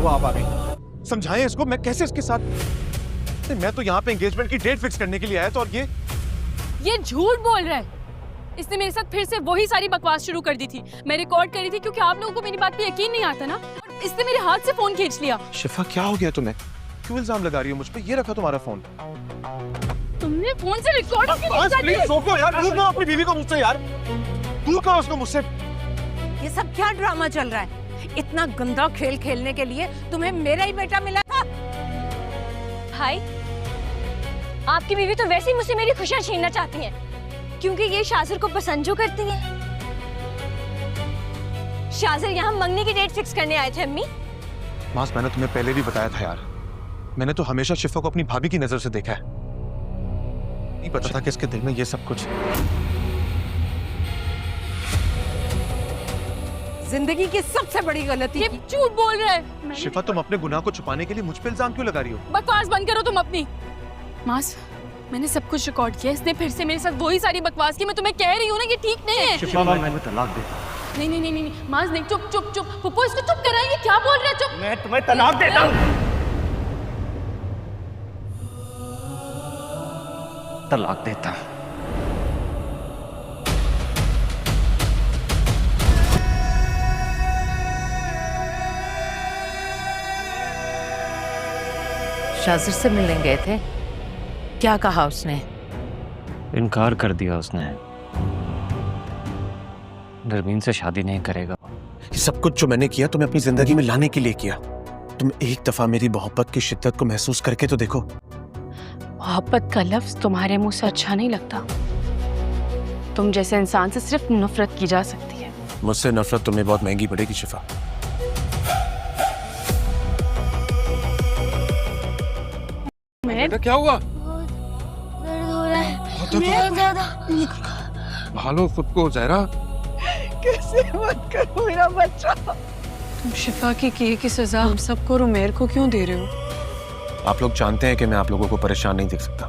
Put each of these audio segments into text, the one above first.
हुआ आप आ गई? समझाएं इसको, मैं कैसे इसके साथ? मैं तो यहाँ पे एंगेजमेंट की डेट फिक्स करने के लिए आया था, और ये झूठ बोल रहा है। इसने मेरे साथ फिर से वही सारी बकवास शुरू कर दी थी। मैं रिकॉर्ड कर रही थी क्योंकि आप लोगों को मेरी बात पे यकीन नहीं आता ना। इसने मेरे हाथ से फोन खींच लिया। शिफा क्या हो गया तुम्हें? क्यों इल्जाम लगा रही हो मुझ पे? ये रखा तुम्हारा फोन। तुमने फोन से रिकॉर्ड प्लीज रोको यार, दूर करो अपनी बीवी को मुझसे यार, दूर करो उसको मुझसे। ये सब क्या ड्रामा चल रहा है? इतना गंदा खेल खेलने के लिए तुम्हें मेरा ही बेटा मिला था। भाई, आपकी बीवी तो वैसे ही मुझसे मेरी खुशियां छीनना चाहती हैं, क्योंकि ये शाजिर को पसंद जो करती हैं। शाजिर यहाँ मंगनी की डेट फिक्स करने आए थे अम्मी। मास, मैंने तुम्हें पहले भी बताया था यार, मैंने तो हमेशा शिफा को अपनी भाभी की नजर से देखा है। नहीं पता था कि इसके दिल में ये सब कुछ। जिंदगी की सबसे बड़ी गलती। ये झूठ बोल रहा है। शिफा, तुम अपने गुनाह को छुपाने के लिए मुझ पे इल्जाम क्यों लगा रही हो? बकवास बंद करो तुम अपनी। मास, मैंने सब कुछ रिकॉर्ड किया। इसने फिर से मेरे साथ वही सारी बकवास की। मैं तुम्हें कह रही हूँ ना, ये ठीक नहीं है। शिफा, मैं तलाक देता। नहीं नहीं नहीं नहीं मास, नहीं, चुप चुप चुप। पुप्पो, इसको चुप कराइए। क्या बोल रहा है? चुप। मैं तुम्हें तलाक देता हूँ। तलाक देता हूँ। शाजिर से मिलने गए थे, क्या कहा उसने? इनकार कर दिया उसने। नरमीन से शादी नहीं करेगा। ये सब कुछ जो मैंने किया तुम्हें अपनी जिंदगी में लाने के लिए किया। तुम एक दफा मेरी मोहब्बत की शिद्दत को महसूस करके तो देखो। मोहब्बत का लफ्ज तुम्हारे मुंह से अच्छा नहीं लगता। तुम जैसे इंसान से सिर्फ नफरत की जा सकती है। मुझसे नफरत तुम्हें बहुत महंगी पड़ेगी शिफा। क्या हुआ? दर्द हो रहा है बहुत ज्यादा। भालो खुद को ज़हरा। कैसे मत करो मेरा बच्चा। तुम शिफा की किए की सजा हम सबको रुमेर को क्यों दे रहे हो? आप लोग जानते हैं कि मैं आप लोगों को परेशान नहीं देख सकता,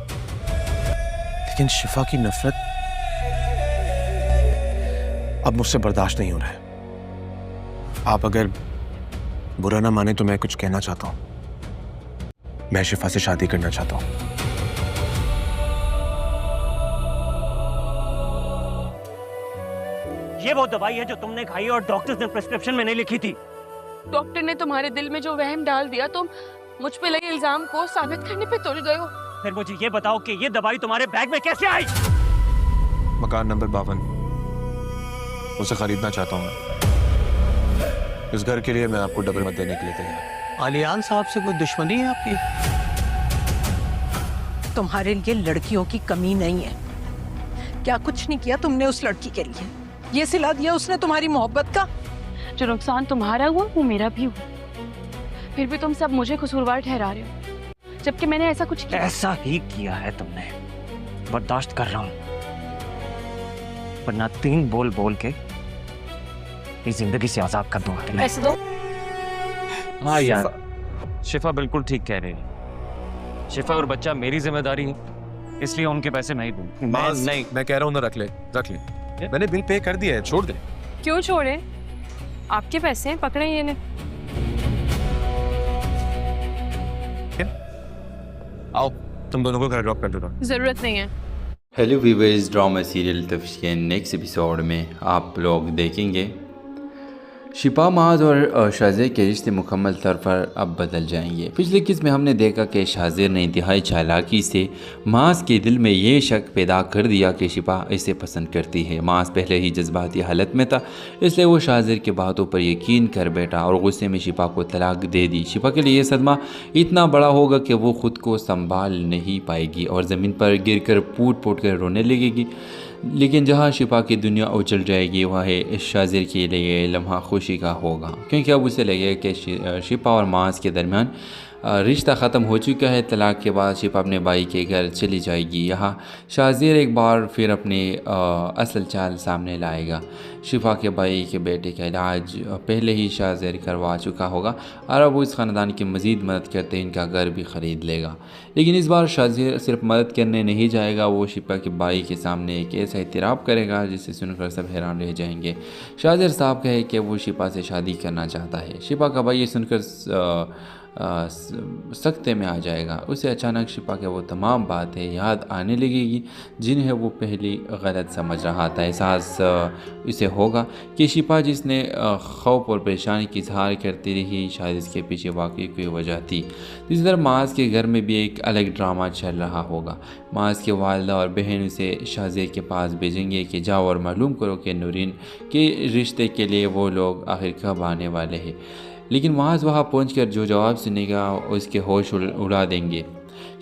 लेकिन शिफा की नफरत अब मुझसे बर्दाश्त नहीं हो रहा है। आप अगर बुरा ना माने तो मैं कुछ कहना चाहता हूं। मैं शिफा से शादी करना चाहता हूं। ये वो दवाई है जो तुमने खाई और डॉक्टर्स ने प्रिस्क्रिप्शन में नहीं लिखी थी। डॉक्टर ने तुम्हारे दिल में जो वहम डाल दिया, तुम मुझ पे लगे इल्जाम को साबित करने पे तुल गए हो। फिर मुझे ये बताओ कि ये दवाई तुम्हारे बैग में कैसे आई? मकान नंबर 52 उसे खरीदना चाहता हूं। इस घर के लिए मैं आपको डबल मत देने के लिए तैयार। आलियान साहब से कोई दुश्मनी है आपकी? तुम्हारे लिए लड़कियों की कमी नहीं है। क्या कुछ नहीं किया तुमने उस लड़की के लिए? ये सिला दिया उसने तुम्हारी मोहब्बत का। जो नुकसान तुम्हारा हुआ वो मेरा भी हुआ, फिर भी तुम सब मुझे कसूरवार ठहरा रहे हो, जबकि मैंने ऐसा कुछ किया। ऐसा ही किया है तुमने। बर्दाश्त कर रहा हूं, वरना 3 बोल बोल के इस जिंदगी से आजाद कर दूंगा तुम्हें। ऐसे दो। हाँ यार, शिफा बिल्कुल ठीक कह रही है। शिफा और बच्चा मेरी जिम्मेदारी है, इसलिए उनके पैसे नहीं दूं। नहीं, मैं कह रहा हूं ना, रख ले। मैंने बिल पे कर दिया है, छोड़ दे। क्यों छोड़े? आपके पैसे हैं, पकड़े ये ने। आओ, तुम दोनों को घर ड्रॉप कर देता हूं। जरूरत नहीं है। हेलो व्यूअर्स, ड्रामा सीरियल तफ्श के नेक्स्ट एपिसोड में आप लोग देखेंगे शिपा माज और शाजिर के रिश्ते मुकम्मल तौर पर अब बदल जाएंगे। पिछले किस में हमने देखा कि शाजिर ने इंतहाई चालाकी से माज के दिल में ये शक पैदा कर दिया कि शिपा इसे पसंद करती है। माज पहले ही जज्बाती हालत में था, इसलिए वो शाजिर की बातों पर यकीन कर बैठा और गुस्से में शिपा को तलाक दे दी। शिपा के लिए ये सदमा इतना बड़ा होगा कि वो ख़ुद को संभाल नहीं पाएगी और ज़मीन पर गिर कर फूट फूट कर रोने लगेगी। लेकिन जहाँ शिपा की दुनिया उछल जाएगी, वह इस शाजिर के लिए लम्हा खुशी का होगा, क्योंकि अब उसे लगेगा कि शिपा और माज के दरमियान रिश्ता ख़त्म हो चुका है। तलाक के बाद शिफा अपने भाई के घर चली जाएगी। यहाँ शाज़िर एक बार फिर अपनी असल चाल सामने लाएगा। शिफा के भाई के बेटे का इलाज पहले ही शाज़िर करवा चुका होगा और अब वो इस ख़ानदान की मज़ीद मदद करते इनका घर भी ख़रीद लेगा। लेकिन इस बार शाज़िर सिर्फ मदद करने नहीं जाएगा, वो शिफा के भाई के सामने एक ऐसा इतराफ़ करेगा जिसे सुनकर सब हैरान रह जाएंगे। शाज़िर साहब कहे कि वो शिफा से शादी करना चाहता है। शिफा का भाई ये सुनकर सख्ते में आ जाएगा। उसे अचानक शिफा के वो तमाम बातें याद आने लगेगी जिन्हें वो पहली गलत समझ रहा था। एहसास इसे होगा कि शिफा जिसने खौफ और परेशानी की इजहार करती रही शायद इसके पीछे वाकई कोई वजह थी। इसी तरह माज के घर में भी एक अलग ड्रामा चल रहा होगा। माज के वालिदा और बहन उसे शाज़िर के पास भेजेंगे कि जाओ और मालूम करो कि नूरीन के रिश्ते के लिए वो लोग आखिर कब आने वाले हैं। लेकिन वहाँ पहुंचकर जो जवाब सुनेगा उसके होश उड़ा देंगे।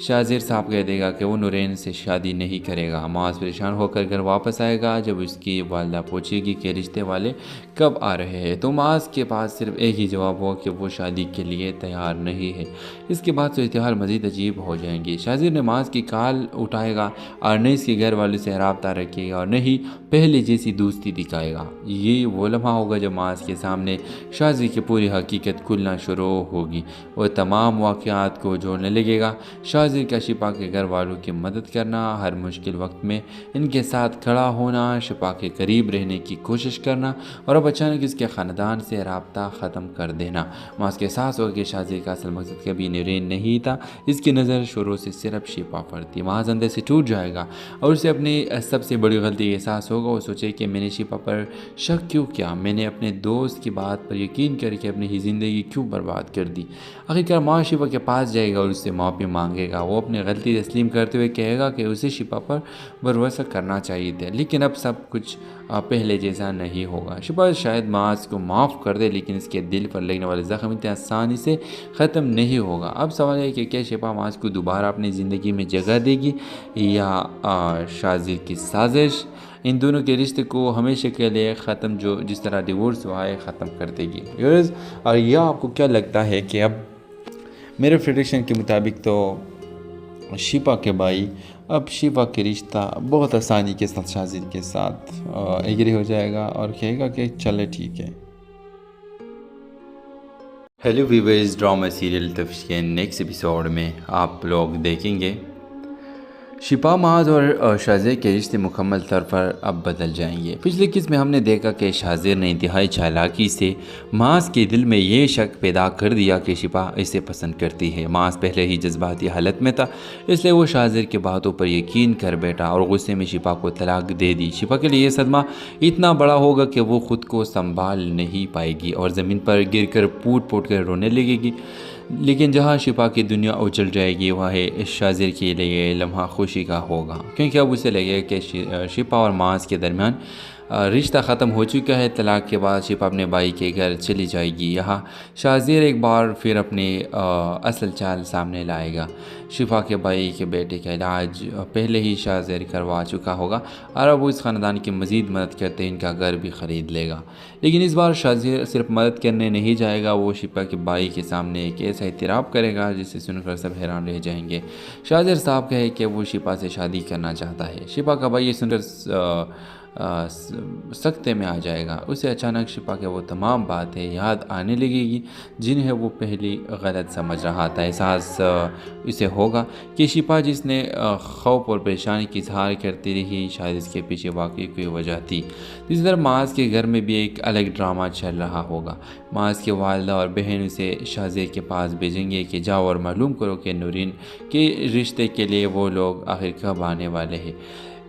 शाज़िर साहब कह देगा कि वो नूरैन से शादी नहीं करेगा। माज परेशान होकर घर वापस आएगा। जब उसकी वालिदा पूछेगी कि रिश्ते वाले कब आ रहे हैं तो माज के पास सिर्फ एक ही जवाब हो कि वो शादी के लिए तैयार नहीं है। इसके बाद सूरत-ए-हाल मज़ीद अजीब हो जाएंगी। शाज़िर ने माज की कॉल उठाएगा और न इसके घर वालों से रब्ता रखेगा और न ही पहले जैसी दोस्ती दिखाएगा। ये वो लम्हा होगा जब माज के सामने शाज़िर की पूरी हकीकत खुलना शुरू होगी। वह तमाम वाक़यात को जोड़ने लगेगा। शाज़िर का शिफा के घर वालों की मदद करना, हर मुश्किल वक्त में इनके साथ खड़ा होना, शिफा के करीब रहने की कोशिश करना और अब अचानक इसके ख़ानदान से रब्ता ख़त्म कर देना। मास के एहसास होगा कि शाज़िर का असल मकसद कभी नूरैन नहीं था। इसकी नज़र शुरू से सिर्फ शिफा पर थी। माज अंदर से टूट जाएगा और उसे अपनी सबसे बड़ी गलती का एहसास होगा। वो सोचे कि मैंने शिफा पर शक क्यों किया, मैंने अपने दोस्त की बात पर यकीन करके अपनी ही ज़िंदगी क्यों बर्बाद कर दी। आखिरकार माज शिफा के पास जाएगा और उससे माफ़ी मांगेगा। वो अपनी गलती तस्लीम करते हुए कहेगा कि उसे शिफा पर भरोसा करना चाहिए था, लेकिन अब सब कुछ पहले जैसा नहीं होगा। शिफा शायद माज को माफ़ कर दे, लेकिन इसके दिल पर लगने वाले ज़ख्म इतनी आसानी से ख़त्म नहीं होगा। अब सवाल है कि क्या शिफा माज को दोबारा अपनी ज़िंदगी में जगह देगी या शाज़िर की साजिश इन दोनों के रिश्ते को हमेशा के लिए ख़त्म, जो जिस तरह डिवोर्स हुआ है, ख़त्म कर देगी। और यह आपको क्या लगता है कि अब मेरे प्रेडिक्शन के मुताबिक तो शिफा के भाई अब शिफा के रिश्ता बहुत आसानी के साथ शाज़िर के साथ एग्री हो जाएगा और कहेगा कि चले ठीक है। हेलो व्यूअर्स, ड्रामा सीरियल तफ्तीश के नेक्स्ट एपिसोड में आप लोग देखेंगे शिफा माज और शाज़िर के रिश्ते मुकम्मल तौर पर अब बदल जाएंगे। पिछले किस में हमने देखा कि शाज़िर ने इंतहाई चालाकी से माज के दिल में ये शक पैदा कर दिया कि शिफा इसे पसंद करती है। माज पहले ही जज्बाती हालत में था, इसलिए वो शाज़िर की बातों पर यकीन कर बैठा और गुस्से में शिफा को तलाक दे दी। शिफा के लिए ये सदमा इतना बड़ा होगा कि वो ख़ुद को संभाल नहीं पाएगी और ज़मीन पर गिर कर फूट कर रोने लगेगी। लेकिन जहाँ शिफा की दुनिया उजल जाएगी वह शाज़िर के लिए लम्हा खुशी का होगा, क्योंकि अब उसे लगेगा कि शिफा और माज के दरमियान रिश्ता ख़त्म हो चुका है। तलाक के बाद शिफा अपने भाई के घर चली जाएगी। यहाँ शाज़िर एक बार फिर अपनी असल चाल सामने लाएगा। शिफा के भाई के बेटे का इलाज पहले ही शाज़िर करवा चुका होगा और अब वो इस ख़ानदान की मज़ीद मदद करते इनका घर भी ख़रीद लेगा। लेकिन इस बार शाज़िर सिर्फ मदद करने नहीं जाएगा, वो शिफा के भाई के सामने एक ऐसा इतराफ़ करेगा जिसे सुनकर सब हैरान रह जाएंगे। शाज़िर साहब कहे कि वो शिफा से शादी करना चाहता है। शिफा का भाई ये सुनकर सख्ते में आ जाएगा। उसे अचानक शिफा के वो तमाम बातें याद आने लगेगी जिन्हें वो पहली गलत समझ रहा था। एहसास इसे होगा कि शिफा जिसने खौफ और परेशानी की इजहार करती रही शायद इसके पीछे वाकई कोई वजह थी। इसी तरह माज के घर में भी एक अलग ड्रामा चल रहा होगा। माज के वालिदा और बहन उसे शाज़िर के पास भेजेंगे कि जाओ और मालूम करो कि नूरैन के रिश्ते के लिए वो लोग आखिर कब आने वाले हैं।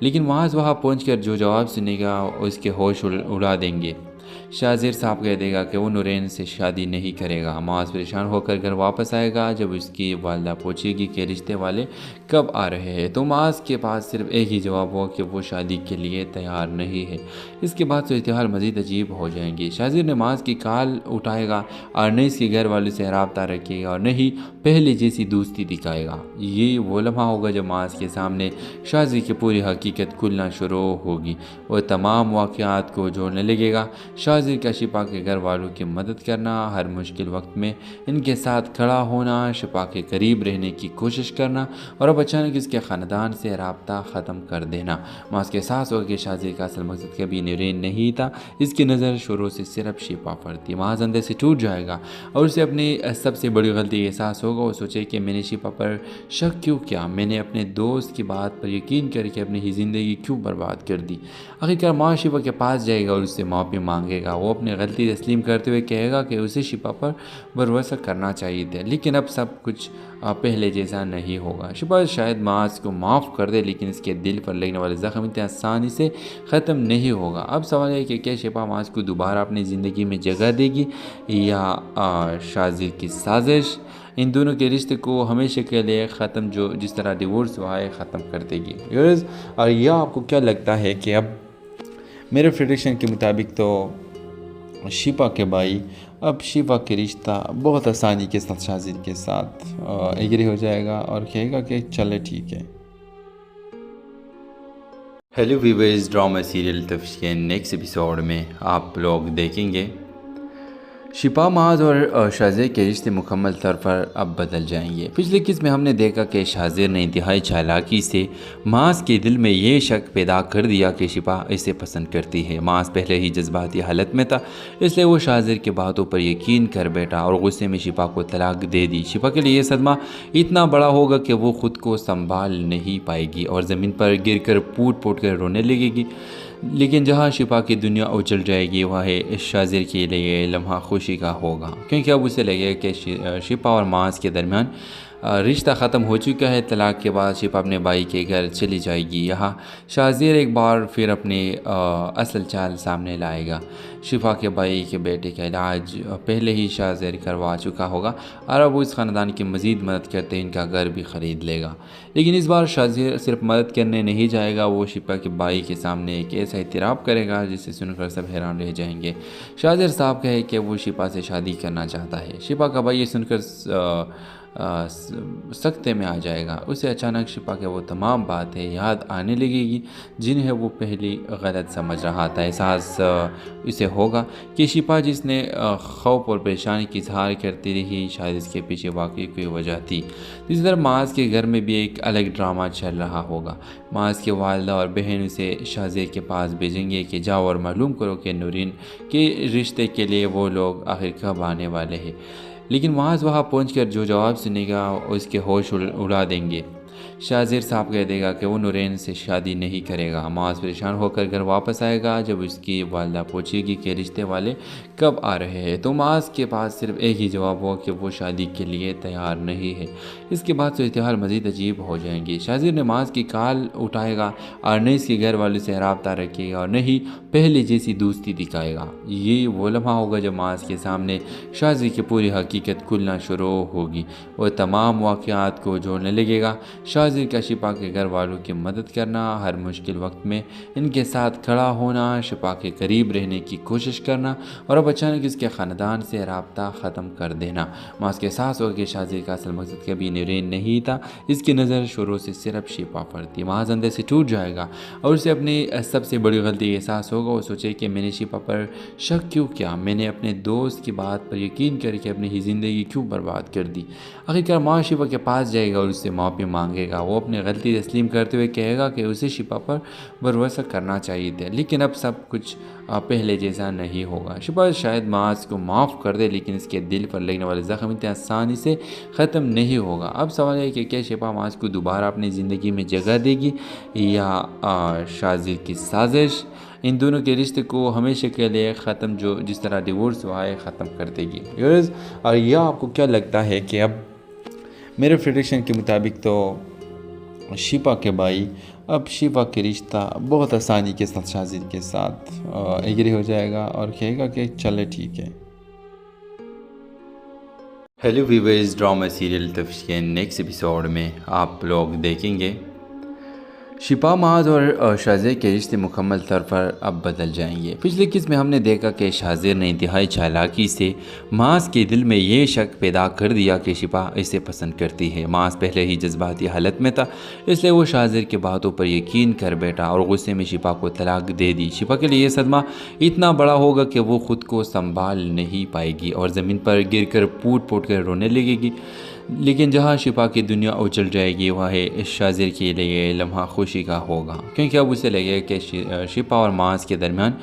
लेकिन वहाँ पहुंचकर जो जवाब सुनेगा उसके होश उड़ा देंगे। शाज़िर साहब कह देगा कि वो नूरैन से शादी नहीं करेगा। माज परेशान होकर घर वापस आएगा। जब उसकी वालिदा पूछेगी कि रिश्ते वाले कब आ रहे हैं तो माज के पास सिर्फ एक ही जवाब हो कि वो शादी के लिए तैयार नहीं है। इसके बाद सूरत-ए-हाल मज़ीद अजीब हो जाएंगी। शाज़िर ने माज की कॉल उठाएगा और न इसके घर वालों से रब्ता रखेगा और न ही पहले जैसी दोस्ती दिखाएगा। ये वो लम्हा होगा जब माज के सामने शाज़िर की पूरी हकीकत खुलना शुरू होगी। वह तमाम वाक़यात को जोड़ने लगेगा। शाजिर का शिपा के घर वालों की मदद करना, हर मुश्किल वक्त में इनके साथ खड़ा होना, शिपा के करीब रहने की कोशिश करना और अब अचानक इसके ख़ानदान से रब्ता ख़त्म कर देना। मास के एहसास होगा कि शाजिर का असल मकसद कभी नूरेन नहीं था। इसकी नज़र शुरू से सिर्फ शिपा पर थी। माज अंदर से टूट जाएगा और उसे अपनी सबसे बड़ी गलती का एहसास होगा। वो सोचे कि मैंने शिपा पर शक क्यों किया, मैंने अपने दोस्त की बात पर यकीन करके अपनी ही ज़िंदगी क्यों बर्बाद कर दी। आखिरकार माँ शिपा के पास जाएगा और उससे माफ़ी मांगेगा। वो अपनी गलती तस्लीम करते हुए कहेगा कि उसे शिपा पर भरोसा करना चाहिए था, लेकिन अब सब कुछ पहले जैसा नहीं होगा। शिपा शायद मास को माफ़ कर दे, लेकिन इसके दिल पर लगने वाले ज़ख्म इतनी आसानी से ख़त्म नहीं होगा। अब सवाल है कि क्या शिपा मास को दोबारा अपनी ज़िंदगी में जगह देगी या शाजिर की साजिश इन दोनों के रिश्ते को हमेशा के लिए ख़त्म, जो जिस तरह डिवोर्स हुआ है, ख़त्म कर देगी। और यह आपको क्या लगता है कि अब मेरे प्रेडिक्शन के मुताबिक तो शिपा के भाई अब शिपा के रिश्ता बहुत आसानी के साथ शाजिर के साथ एग्री हो जाएगा और कहेगा कि चले ठीक है। हेलो व्यूअर्स, ड्रामा सीरियल तफ्श के नेक्स्ट एपिसोड में आप लोग देखेंगे शिपा माज और शाजिर के रिश्ते मुकम्मल तौर पर अब बदल जाएंगे। पिछले किस में हमने देखा कि शाजिर ने इंतहाई चालाकी से माज के दिल में ये शक पैदा कर दिया कि शिपा इसे पसंद करती है। माज पहले ही जज्बाती हालत में था, इसलिए वो शाजिर की बातों पर यकीन कर बैठा और गुस्से में शिपा को तलाक दे दी। शिपा के लिए ये सदमा इतना बड़ा होगा कि वो ख़ुद को संभाल नहीं पाएगी और ज़मीन पर गिर कर फूट फूट कर रोने लगेगी। लेकिन जहाँ शिपा की दुनिया उजल जाएगी, वह शाजिर के लिए लम्हा खुशी का होगा, क्योंकि अब उसे लगेगा कि शिपा और मास के दरमियान रिश्ता ख़त्म हो चुका है। तलाक के बाद शिपा अपने भाई के घर चली जाएगी। यहाँ शाजिर एक बार फिर अपनी असल चाल सामने लाएगा। शिपा के भाई के बेटे का इलाज पहले ही शाजिर करवा चुका होगा और अब वो इस ख़ानदान की मज़ीद मदद करते इनका घर भी ख़रीद लेगा। लेकिन इस बार शाजिर सिर्फ मदद करने नहीं जाएगा, वो शिपा के भाई के सामने एक ऐसा इतराफ़ करेगा जिसे सुनकर सब हैरान रह जाएंगे। शाजिर साहब कहे कि वो शिपा से शादी करना चाहता है। शिपा का भाई ये सुनकर सख्ते में आ जाएगा। उसे अचानक शिपा के वो तमाम बातें याद आने लगेगी जिन्हें वो पहली गलत समझ रहा था। एहसास इसे होगा कि शिपा जिसने खौफ और परेशानी की इजहार करती रही, शायद इसके पीछे वाकई कोई वजह थी। इसी तरह माज के घर में भी एक अलग ड्रामा चल रहा होगा। माज के वालिदा और बहन उसे शाजिर के पास भेजेंगे कि जाओ और मालूम करो कि नूरीन के रिश्ते के लिए वो लोग आखिर कब आने वाले हैं। लेकिन वहाँ पहुंचकर जो जवाब सुनेगा उसके होश उड़ा देंगे। शाजिर साहब कह देगा कि वो नूरेन से शादी नहीं करेगा। माज परेशान होकर घर वापस आएगा। जब उसकी वालिदा पूछेगी कि रिश्ते वाले कब आ रहे हैं, तो माज के पास सिर्फ एक ही जवाब हो कि वो शादी के लिए तैयार नहीं है। इसके बाद सूरत-ए-हाल मज़ीद अजीब हो जाएंगी। शाजिर ने माज की कॉल उठाएगा और न इसके घर वालों से रब्ता रखेगा और न ही पहले जैसी दोस्ती दिखाएगा। ये वो लम्हा होगा जब माज के सामने शाजिर की पूरी हकीकत खुलना शुरू होगी। वह तमाम वाक़यात को जोड़ने लगेगा। शाजिर का शिपा के घर वालों की मदद करना, हर मुश्किल वक्त में इनके साथ खड़ा होना, शिपा के करीब रहने की कोशिश करना और अब अचानक इसके ख़ानदान से रब्ता ख़त्म कर देना। मास के एहसास होगा कि शाजिर का असल मकसद कभी नूरेन नहीं था। इसकी नज़र शुरू से सिर्फ शिपा पर थी। माज अंदर से टूट जाएगा और उसे अपनी सबसे बड़ी गलती का एहसास होगा। वो सोचे कि मैंने शिपा पर शक क्यों किया, मैंने अपने दोस्त की बात पर यकीन करके अपनी ही ज़िंदगी क्यों बर्बाद कर दी। आखिरकार माँ शिपा के पास जाएगा और उससे माफ़ी मांगेगा। वो अपनी गलती तस्लीम करते हुए कहेगा कि उसे शिपा पर भरोसा करना चाहिए था, लेकिन अब सब कुछ पहले जैसा नहीं होगा। शिपा शायद माज को माफ़ कर दे, लेकिन इसके दिल पर लगने वाले ज़ख्म इतनी आसानी से ख़त्म नहीं होगा। अब सवाल है कि क्या शिपा माज को दोबारा अपनी ज़िंदगी में जगह देगी या शाजिर की साजिश इन दोनों के रिश्ते को हमेशा के लिए ख़त्म, जो जिस तरह डिवोर्स हुआ है, ख़त्म कर देगी। और यह आपको क्या लगता है कि अब मेरे प्रेडिक्शन के मुताबिक तो शिपा के भाई अब शिपा के रिश्ता बहुत आसानी के साथ शाजिर के साथ एग्री हो जाएगा और कहेगा कि चले ठीक है। हेलो व्यूअर्स, ड्रामा सीरियल तफ्श के नेक्स्ट एपिसोड में आप लोग देखेंगे शिपा माज और शाज़े के रिश्ते मुकम्मल तौर पर अब बदल जाएंगे। पिछले किस्म में हमने देखा कि शाज़िर ने इंतहाई चालाकी से माज के दिल में ये शक पैदा कर दिया कि शिपा इसे पसंद करती है। माज पहले ही जज्बाती हालत में था, इसलिए वो शाज़िर की बातों पर यकीन कर बैठा और गुस्से में शिपा को तलाक दे दी। शिपा के लिए ये सदमा इतना बड़ा होगा कि वो ख़ुद को संभाल नहीं पाएगी और ज़मीन पर गिर कर फूट फूट कर रोने लगेगी। लेकिन जहाँ शिपा की दुनिया उछल जाएगी वह शाज़िर के लिए लम्हा खुशी का होगा, क्योंकि अब उसे लगेगा कि शिपा और माज के दरमियान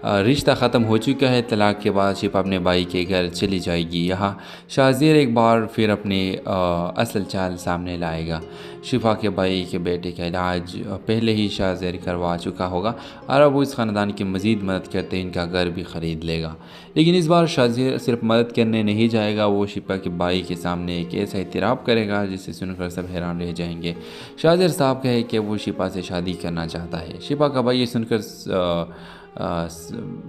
रिश्ता ख़त्म हो चुका है। तलाक के बाद शिपा अपने भाई के घर चली जाएगी। यहाँ शाज़िर एक बार फिर अपनी असल चाल सामने लाएगा। शिपा के भाई के बेटे का इलाज पहले ही शाज़िर करवा चुका होगा और अब उस ख़ानदान की मज़ीद मदद करते इनका घर भी ख़रीद लेगा। लेकिन इस बार शाज़िर सिर्फ मदद करने नहीं जाएगा, वो शिपा के भाई के सामने एक ऐसा इतराफ़ करेगा जिसे सुनकर सब हैरान रह जाएंगे। शाज़िर साहब कहे कि वो शिपा से शादी करना चाहता है। शिपा का भाई ये सुनकर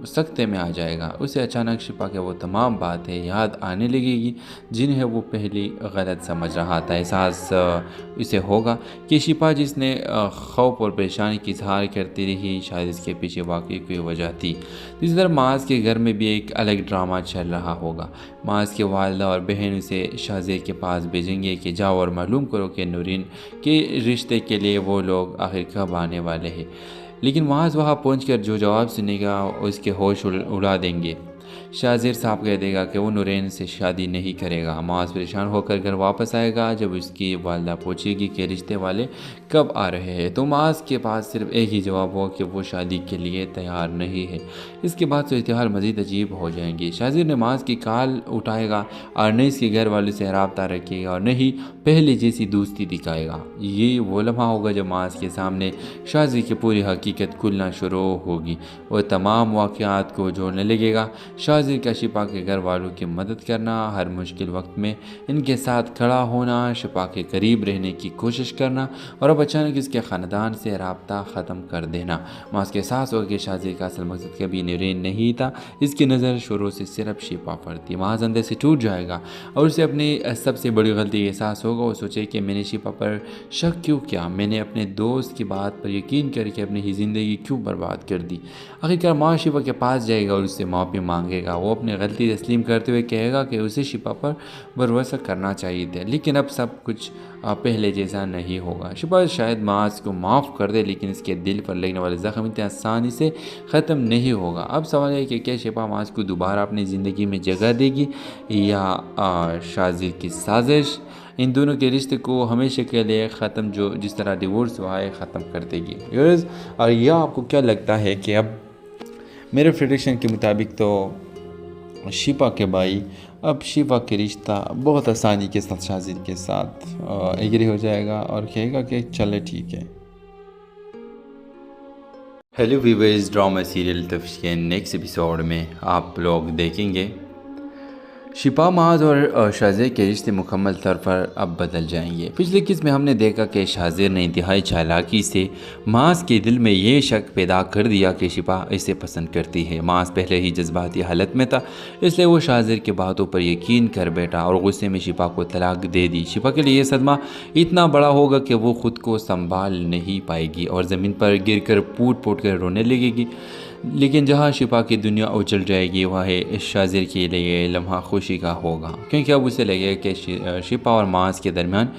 सख्ते में आ जाएगा। उसे अचानक शिपा के वो तमाम बातें याद आने लगेगी जिन्हें वो पहली गलत समझ रहा था। एहसास इसे होगा कि शिपा जिसने खौफ और परेशानी की इजहार करती रही शायद इसके पीछे वाकई कोई वजह थी। इसी तरह माज के घर में भी एक अलग ड्रामा चल रहा होगा। माज के वालिदा और बहन उसे शाज़िर के पास भेजेंगे कि जाओ और मालूम करो कि नूरीन के रिश्ते के लिए वो लोग आखिर कब आने वाले हैं। लेकिन माज वहाँ पहुंचकर जो जवाब सुनेगा उसके होश उड़ा देंगे। शाज़िर साहब कह देगा कि वो नूरैन से शादी नहीं करेगा। माज परेशान होकर घर वापस आएगा। जब उसकी वालिदा पूछेगी कि रिश्ते वाले कब आ रहे हैं तो माज के पास सिर्फ एक ही जवाब होगा कि वो शादी के लिए तैयार नहीं है। इसके बाद तो इतिहार मज़ीद अजीब हो जाएंगी। शाज़िर ने माज की कॉल उठाएगा और न इसके घर वालों से राब्ता रखेगा और न ही पहले जैसी दोस्ती दिखाएगा। ये वो लम्हा होगा जब माज के सामने शाज़िर की पूरी हकीकत खुलना शुरू होगी। वो तमाम वाक़यात को जोड़ने लगेगा। शाज़िर का शिपा के घर वालों की मदद करना, हर मुश्किल वक्त में इनके साथ खड़ा होना, शिपा के करीब रहने की कोशिश करना और अब अचानक इसके ख़ानदान से राब्ता ख़त्म कर देना। मास के एहसास होगा कि शाज़िर का असल मकसद कभी नूरैन नहीं था। इसकी नज़र शुरू से सिर्फ शिपा पर थी। माज अंदर से टूट जाएगा और उसे अपनी सबसे बड़ी गलती एहसास होगा। वो सोचे कि मैंने शिपा पर शक क्यों किया, मैंने अपने दोस्त की बात पर यकीन करके अपनी ही ज़िंदगी क्यों बर्बाद कर दी। आखिरकार माँ शिपा के पास जाएगा और उससे माफ़ी मांगेगा। वो अपनी गलती तस्लीम करते हुए कहेगा कि उसे शिपा पर भरोसा करना चाहिए था, लेकिन अब सब कुछ पहले जैसा नहीं होगा। शिपा शायद माज को माफ़ कर दे, लेकिन इसके दिल पर लगने वाले ज़ख्म इतनी आसानी से ख़त्म नहीं होगा। अब सवाल है कि क्या शिपा माज को दोबारा अपनी ज़िंदगी में जगह देगी या शाज़िर की साजिश इन दोनों के रिश्ते को हमेशा के लिए ख़त्म, जो जिस तरह डिवोर्स हुआ है, ख़त्म कर देगी। और यह आपको क्या लगता है कि अब मेरे प्रेडिक्शन के मुताबिक तो शिपा के भाई अब शिपा के रिश्ता बहुत आसानी के साथ शाज़िर के साथ एग्री हो जाएगा और कहेगा कि चले ठीक है। हेलो व्यूअर्स, ड्रामा सीरियल तफ्श के नेक्स्ट एपिसोड में आप लोग देखेंगे शिपा माज और शाज़े के रिश्ते मुकम्मल तौर पर अब बदल जाएंगे। पिछले किस्म में हमने देखा कि शाज़िर ने इंतहाई चालाकी से माज के दिल में ये शक पैदा कर दिया कि शिपा इसे पसंद करती है। माज पहले ही जज्बाती हालत में था, इसलिए वो शाज़िर की बातों पर यकीन कर बैठा और गुस्से में शिपा को तलाक दे दी। शिपा के लिए ये सदमा इतना बड़ा होगा कि वो ख़ुद को संभाल नहीं पाएगी और ज़मीन पर गिर कर फूट फूट कर रोने लगेगी। लेकिन जहाँ शिपा की दुनिया उछल जाएगी वह शाज़िर के लिए लम्हा खुशी का होगा, क्योंकि अब उसे लगेगा कि शिपा और माज के दरमियान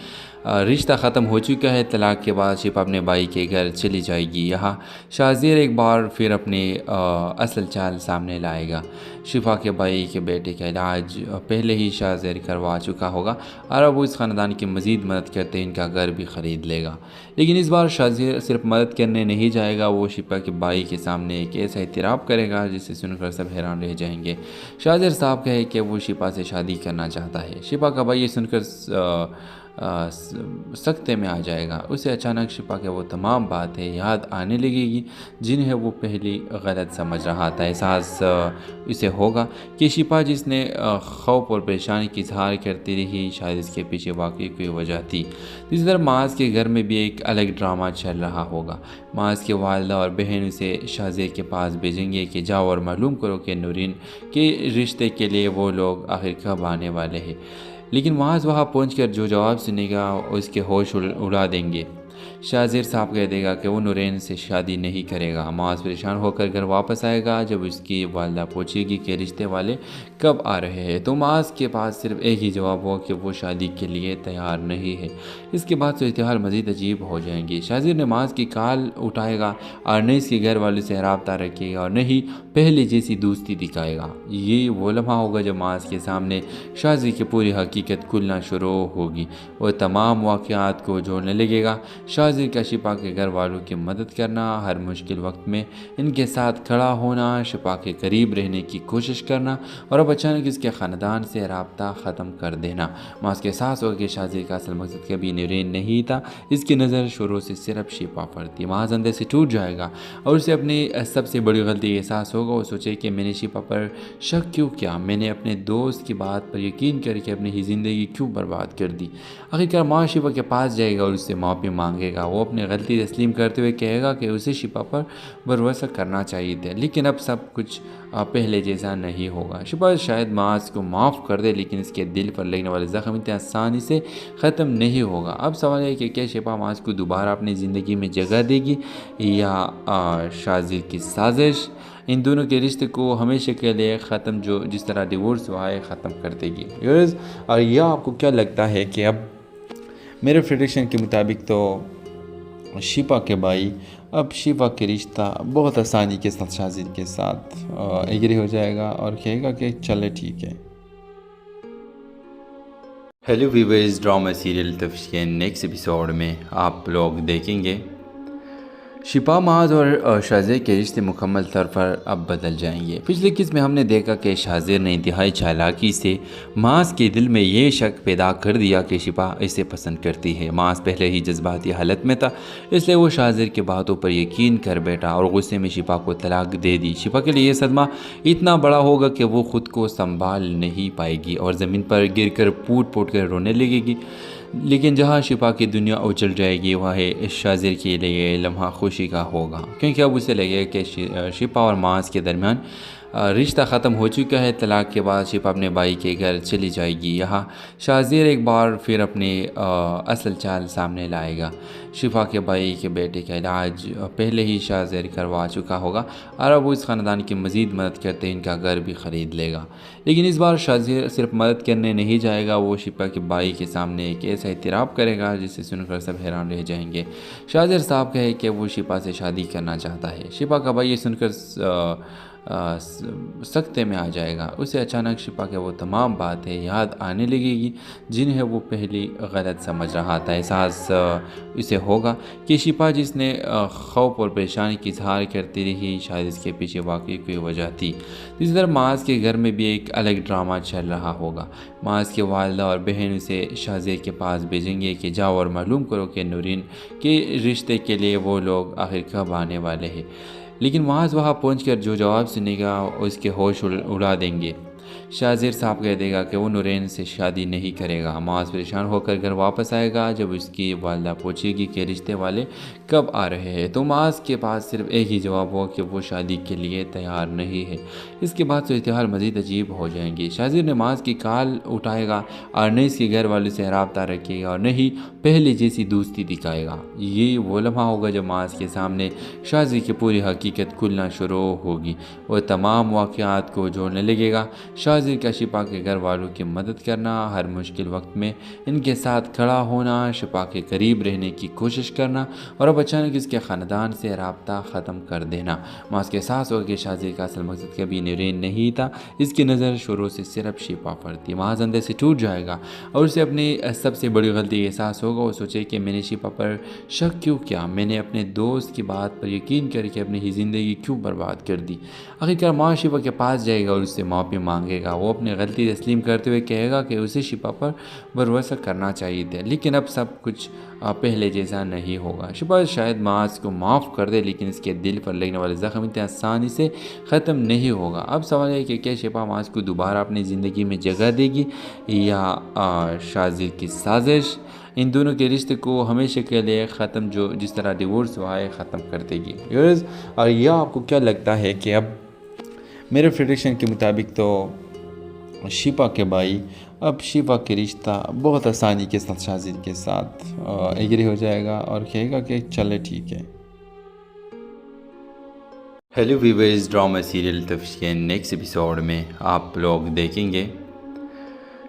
रिश्ता ख़त्म हो चुका है। तलाक के बाद शिपा अपने भाई के घर चली जाएगी। यहाँ शाज़िर एक बार फिर अपनी असल चाल सामने लाएगा। शिपा के भाई के बेटे का इलाज पहले ही शाज़िर करवा चुका होगा और अब उस ख़ानदान की मज़ीद मदद करते इनका घर भी ख़रीद लेगा। लेकिन इस बार शाज़िर सिर्फ मदद करने नहीं जाएगा, वो शिपा के भाई के सामने एक ऐसा इतराफ़ करेगा जिसे सुनकर सब हैरान रह जाएंगे। शाज़िर साहब कहे कि वो शिपा से शादी करना चाहता है। शिपा का भाई ये सुनकर सख्ते में आ जाएगा। उसे अचानक शिपा के वो तमाम बातें याद आने लगेगी जिन्हें वो पहली गलत समझ रहा था। एहसास इसे होगा कि शिपा जिसने खौफ और परेशानी की इजहार करती रही शायद इसके पीछे वाकई कोई वजह थी। इसी तरह माज के घर में भी एक अलग ड्रामा चल रहा होगा। माज के वालिदा और बहन उसे शाज़िर के पास भेजेंगे कि जाओ और मालूम करो कि नूरैन के रिश्ते के लिए वो लोग आखिर कब आने वाले हैं। लेकिन माज वहाँ पहुंचकर जो जवाब सुनेगा उसके होश उड़ा देंगे। शाजिर साहब कह देगा कि वो नूरैन से शादी नहीं करेगा। माज परेशान होकर घर वापस आएगा। जब उसकी वालदा पूछेगी कि रिश्ते वाले कब आ रहे हैं तो माज के पास सिर्फ एक ही जवाब होगा कि वो शादी के लिए तैयार नहीं है। इसके बाद सूरत-ए-हाल मज़ीद अजीब हो जाएंगी। शाजिर ने माज की कॉल उठाएगा और न इसके घर वालों से रब्ता रखेगा और न ही पहले जैसी दोस्ती दिखाएगा। ये वो लम्हा होगा जब माज के सामने शाजिर की पूरी हकीकत खुलना शुरू होगी। वो तमाम वाक़यात को जोड़ने लगेगा। शाजिर का शिपा के घर वालों की मदद करना, हर मुश्किल वक्त में इनके साथ खड़ा होना, शिपा के करीब रहने की कोशिश करना और अब अचानक इसके ख़ानदान से रब्ता ख़त्म कर देना। माज के एहसास होगा कि शाजिर का असल मकसद कभी नूरैन नहीं था। इसकी नज़र शुरू से सिर्फ शिपा पर थी। माज अंदर से टूट जाएगा और उसे अपनी सबसे बड़ी गलती का एहसास होगा। वो सोचे कि मैंने शिपा पर शक क्यों किया, मैंने अपने दोस्त की बात पर यकीन करके अपनी ही ज़िंदगी क्यों बर्बाद कर दी। आखिरकार माँ शिपा के पास जाएगा और उससे माफ़ी मांगेगा। वो अपनी गलती तस्लीम करते हुए कहेगा कि उसे शिपा पर भरोसा करना चाहिए था, लेकिन अब सब कुछ पहले जैसा नहीं होगा। शिपा शायद माज को माफ़ कर दे, लेकिन इसके दिल पर लगने वाले ज़ख्म इतनी आसानी से ख़त्म नहीं होगा। अब सवाल है कि क्या शिपा माज को दोबारा अपनी ज़िंदगी में जगह देगी या शाजिर की साजिश इन दोनों के रिश्ते को हमेशा के लिए ख़त्म, जो जिस तरह डिवोर्स हुआ है, ख़त्म कर देगी। और यह आपको क्या लगता है कि अब मेरे प्रेडिक्शन के मुताबिक तो शिपा के भाई अब शिपा के रिश्ता बहुत आसानी के साथ शाजिर के साथ एग्री हो जाएगा और कहेगा कि चले ठीक है। हेलो व्यूअर्स, ड्रामा सीरियल तफ्तीश के नेक्स्ट एपिसोड में आप लोग देखेंगे शिपा माज और शाजिर के रिश्ते मुकम्मल तौर पर अब बदल जाएंगे। पिछले किस्म में हमने देखा कि शाजिर ने इंतहाई चालाकी से माज के दिल में ये शक पैदा कर दिया कि शिपा इसे पसंद करती है। माज पहले ही जज्बाती हालत में था, इसलिए वो शाजिर की बातों पर यकीन कर बैठा और गुस्से में शिपा को तलाक दे दी। शिपा के लिए ये सदमा इतना बड़ा होगा कि वो ख़ुद को संभाल नहीं पाएगी और ज़मीन पर गिर कर फूट फूट कर रोने लगेगी। लेकिन जहाँ शिपा की दुनिया उजल जाएगी वह शाजिर के लिए लम्हा खुशी का होगा, क्योंकि अब उसे लगेगा कि शिपा और माज के दरमियान रिश्ता ख़त्म हो चुका है। तलाक के बाद शिपा अपने भाई के घर चली जाएगी। यहाँ शाजिर एक बार फिर अपने असल चाल सामने लाएगा। शिपा के भाई के बेटे का इलाज पहले ही शाजिर करवा चुका होगा और अब वो इस ख़ानदान की मज़ीद मदद करते इनका घर भी ख़रीद लेगा। लेकिन इस बार शाजिर सिर्फ मदद करने नहीं जाएगा, वो शिपा के भाई के सामने एक ऐसा इतराफ़ करेगा जिसे सुनकर सब हैरान रह जाएंगे। शाजिर साहब कहे कि वो शिपा से शादी करना चाहता है। शिपा का भाई ये सुनकर सख्ते में आ जाएगा। उसे अचानक शिपा के वो तमाम बातें याद आने लगेगी जिन्हें वो पहली गलत समझ रहा था। एहसास इसे होगा कि शिपा जिसने खौफ और परेशानी की इजहार करती रही, शायद इसके पीछे वाकई कोई वजह थी। इसी तरह माज के घर में भी एक अलग ड्रामा चल रहा होगा। माज के वालिदा और बहन उसे शाजिर के पास भेजेंगे कि जाओ और मालूम करो कि नूरैन के रिश्ते के लिए वो लोग आखिर कब आने वाले हैं। लेकिन माज वहाँ पहुंचकर जो जवाब सुनेगा उसके होश उड़ा देंगे। शाजिर साहब कह देगा कि वो नूरैन से शादी नहीं करेगा। माज परेशान होकर घर वापस आएगा। जब उसकी वालदा पूछेगी कि रिश्ते वाले कब आ रहे हैं तो माज के पास सिर्फ एक ही जवाब होगा कि वो शादी के लिए तैयार नहीं है। इसके बाद सूरत-ए-हाल मज़ीद अजीब हो जाएंगी। शाजिर ने माज की कॉल उठाएगा और न इसके घर वालों से रब्ता रखेगा और न ही पहले जैसी दोस्ती दिखाएगा। ये वो लम्हा होगा जब माज के सामने शाजिर की पूरी हकीकत खुलना शुरू होगी। वो तमाम वाक़यात को जोड़ने लगेगा। शाजिर का शिपा के घर वालों की मदद करना, हर मुश्किल वक्त में इनके साथ खड़ा होना, शिपा के करीब रहने की कोशिश करना और अब अचानक इसके ख़ानदान से रब्ता ख़त्म कर देना। माज के एहसास होगा कि शाजिर का असल मकसद कभी नूरैन नहीं था। इसकी नज़र शुरू से सिर्फ शिपा पर थी। माज अंदर से टूट जाएगा और उसे अपनी सबसे बड़ी गलती का एहसास होगा। वो सोचे कि मैंने शिपा पर शक क्यों किया, मैंने अपने दोस्त की बात पर यकीन करके अपनी ही ज़िंदगी क्यों बर्बाद कर दी। आखिरकार माँ शिपा के पास जाएगा और उससे माफ़ी मांगेगा। वो अपनी गलती तस्लीम करते हुए कहेगा कि उसे शिपा पर भरोसा करना चाहिए था, लेकिन अब सब कुछ पहले जैसा नहीं होगा। शिपा शायद माज को माफ़ कर दे, लेकिन इसके दिल पर लगने वाले ज़ख्म इतनी आसानी से ख़त्म नहीं होगा। अब सवाल है कि क्या शिपा माज को दोबारा अपनी ज़िंदगी में जगह देगी या शाजिर की साजिश इन दोनों के रिश्ते को हमेशा के लिए ख़त्म, जो जिस तरह डिवोर्स हुआ है, ख़त्म कर देगी। और यह आपको क्या लगता है कि अब मेरे प्रेडिक्शन के मुताबिक तो शिपा के भाई اب شفا کا رشتہ بہت آسانی کے ساتھ شازر کے ساتھ ایگری ہو جائے گا اور کہے گا کہ چلے ٹھیک ہے۔ ہیلو ویورز، ڈرامہ سیریل تفتیش کے نیکسٹ ایپیسوڈ میں آپ لوگ دیکھیں گے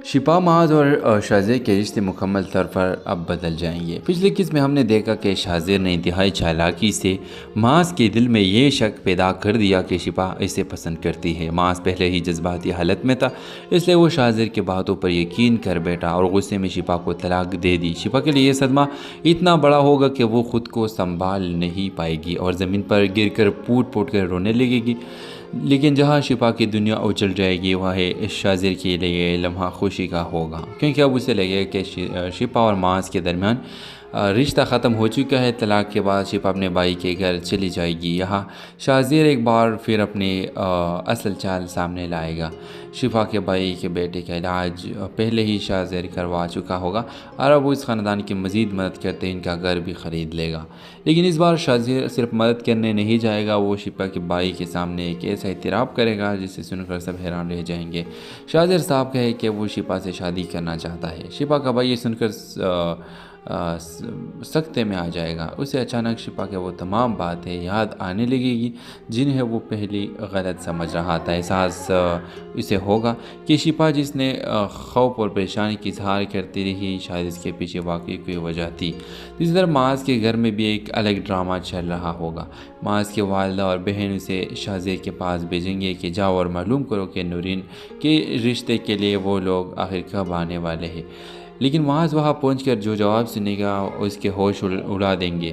شفا معاذ اور شازر کے رشتے مکمل طور پر اب بدل جائیں گے۔ پچھلے قسط میں ہم نے دیکھا کہ شازر نے انتہائی چالاکی سے معاذ کے دل میں یہ شک پیدا کر دیا کہ شفا اسے پسند کرتی ہے۔ معاذ پہلے ہی جذباتی حالت میں تھا، اس لیے وہ شازر کے باتوں پر یقین کر بیٹھا اور غصے میں شفا کو طلاق دے دی۔ شفا کے لیے یہ صدمہ اتنا بڑا ہوگا کہ وہ خود کو سنبھال نہیں پائے گی اور زمین پر گر کر پوٹ کر رونے لگے گی۔ لیکن جہاں شفا کی دنیا اجل جائے گی، وہ شازر کے لیے لمحہ خوشی کا ہوگا، کیونکہ اب اسے لگے کہ شفا اور معاذ کے درمیان رشتہ ختم ہو چکا ہے۔ طلاق کے بعد شفا اپنے بھائی کے گھر چلی جائے گی۔ یہاں شازر ایک بار پھر اپنی اصل چال سامنے لائے گا۔ شفا کے بھائی کے بیٹے کا علاج پہلے ہی شازر کروا چکا ہوگا اور اب وہ اس خاندان کی مزید مدد کرتے ان کا گھر بھی خرید لے گا۔ لیکن اس بار شازر صرف مدد کرنے نہیں جائے گا، وہ شفا کے بھائی کے سامنے ایک ایسا اعتراف کرے گا جسے سن کر سب حیران رہ جائیں گے۔ شازر صاحب کہے کہ وہ شفا سے شادی کرنا چاہتا ہے۔ شفا کا بھائی یہ سن کر سکتے میں آ جائے گا۔ اسے اچانک شفا کے وہ تمام باتیں یاد آنے لگے گی جنہیں وہ پہلی غلط سمجھ رہا تھا۔ احساس اسے ہوگا کہ شفا جس نے خوف اور پریشانی کی اظہار کرتی رہی، شاید اس کے پیچھے واقعی کوئی وجہ تھی۔ اسی طرح معاذ کے گھر میں بھی ایک الگ ڈرامہ چل رہا ہوگا۔ معاذ کے والدہ اور بہن اسے شازر کے پاس بھیجیں گے کہ جاؤ اور معلوم کرو کہ نورین کے رشتے کے لیے وہ لوگ آخر کب آنے والے ہیں۔ لیکن معاذ وہاں پہنچ کر جو جواب سنے گا اس کے ہوش اڑا دیں گے۔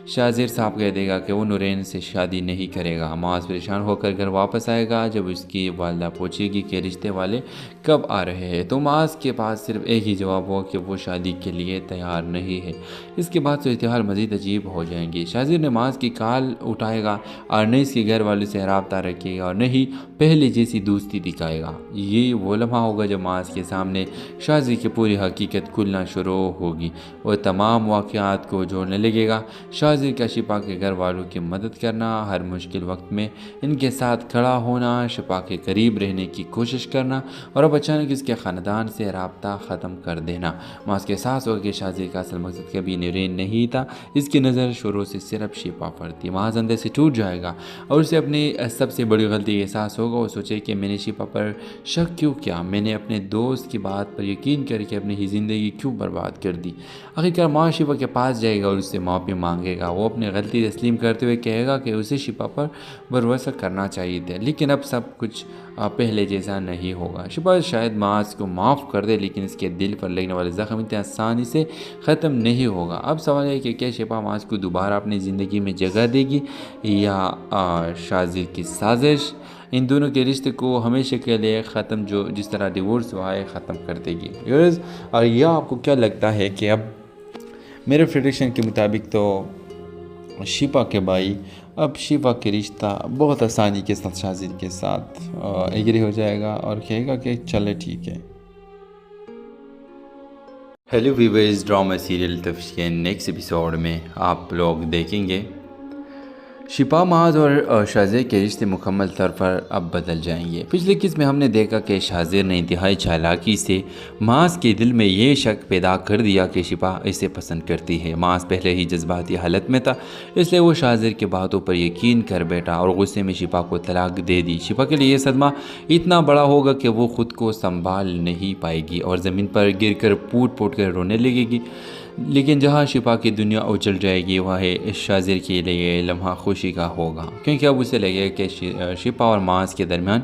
شازر صاحب کہہ دے گا کہ وہ نورین سے شادی نہیں کرے گا۔ معاذ پریشان ہو کر گھر واپس آئے گا۔ جب اس کی والدہ پوچھے گی کہ رشتے والے کب آ رہے ہیں تو معاذ کے پاس صرف ایک ہی جواب ہو کہ وہ شادی کے لیے تیار نہیں ہے۔ اس کے بعد صورتحال مزید عجیب ہو جائیں گی۔ شازر نے معاذ کی کال اٹھائے گا اور نہ اس کے گھر والوں سے رابطہ رکھے گا اور نہ ہی پہلے جیسی دوستی دکھائے گا۔ یہ وہ لمحہ ہوگا جب معاذ کے سامنے شازر کی پوری حقیقت کھلنا شروع ہوگی۔ وہ تمام واقعات کو جوڑنے لگے گا۔ شازر کا شفا کے گھر والوں کی مدد کرنا، ہر مشکل وقت میں ان کے ساتھ کھڑا ہونا، شفا کے قریب رہنے کی کوشش کرنا اور اب اچانک اس کے خاندان سے رابطہ ختم کر دینا۔ معاذ کے احساس ہوگا کہ شازر کا اصل مقصد کبھی نورین نہیں تھا، اس کی نظر شروع سے صرف شفا پر تھی۔ معاذ اندر سے ٹوٹ جائے گا اور اسے اپنی سب سے بڑی غلطی کا احساس ہوگا۔ وہ سوچے کہ میں نے شفا پر شک کیوں کیا، میں نے اپنے دوست کی بات پر یقین کر کے اپنی ہی زندگی کیوں برباد کر دی۔ آخرکار معاذ شفا کے پاس جائے گا اور اس سے معافی مانگے گا۔ وہ اپنی غلطی تسلیم کرتے ہوئے کہے گا کہ اسے شفا پر بھروسہ کرنا چاہیے تھا، لیکن اب سب کچھ پہلے جیسا نہیں ہوگا۔ شفا شاید معاذ کو معاف کر دے، لیکن اس کے دل پر لگنے والے زخم اتنی آسانی سے ختم نہیں ہوگا۔ اب سوال ہے کہ کیا شفا معاذ کو دوبارہ اپنی زندگی میں جگہ دے گی یا شازر کی سازش ان دونوں کے رشتے کو ہمیشہ کے لیے ختم، جو جس طرح ڈیورس ہوا ہے، ختم کر دے گی۔ اور یہ آپ کو کیا لگتا ہے کہ اب میرے پریڈکشن کے مطابق تو شفا کے بھائی اب شفا کا رشتہ بہت آسانی کے ساتھ شازر کے ساتھ ایگری ہو جائے گا اور کہے گا کہ چلے ٹھیک ہے۔ ہیلو ویورز، ڈرامہ سیریل تفتیش کے نیکسٹ ایپیسوڈ میں آپ لوگ دیکھیں گے شفا معاذ اور شازر کے رشتے مکمل طور پر اب بدل جائیں گے۔ پچھلے قسط میں ہم نے دیکھا کہ شازر نے انتہائی چالاکی سے معاذ کے دل میں یہ شک پیدا کر دیا کہ شفا اسے پسند کرتی ہے۔ معاذ پہلے ہی جذباتی حالت میں تھا، اس لیے وہ شازر کے باتوں پر یقین کر بیٹھا اور غصے میں شفا کو طلاق دے دی۔ شفا کے لیے یہ صدمہ اتنا بڑا ہوگا کہ وہ خود کو سنبھال نہیں پائے گی اور زمین پر گر کر پوٹ کر رونے لگے گی۔ لیکن جہاں شفا کی دنیا اجل جائے گی، وہ شازر کے لیے لمحہ خوشی کا ہوگا، کیونکہ اب اسے لگے کہ شفا اور معاذ کے درمیان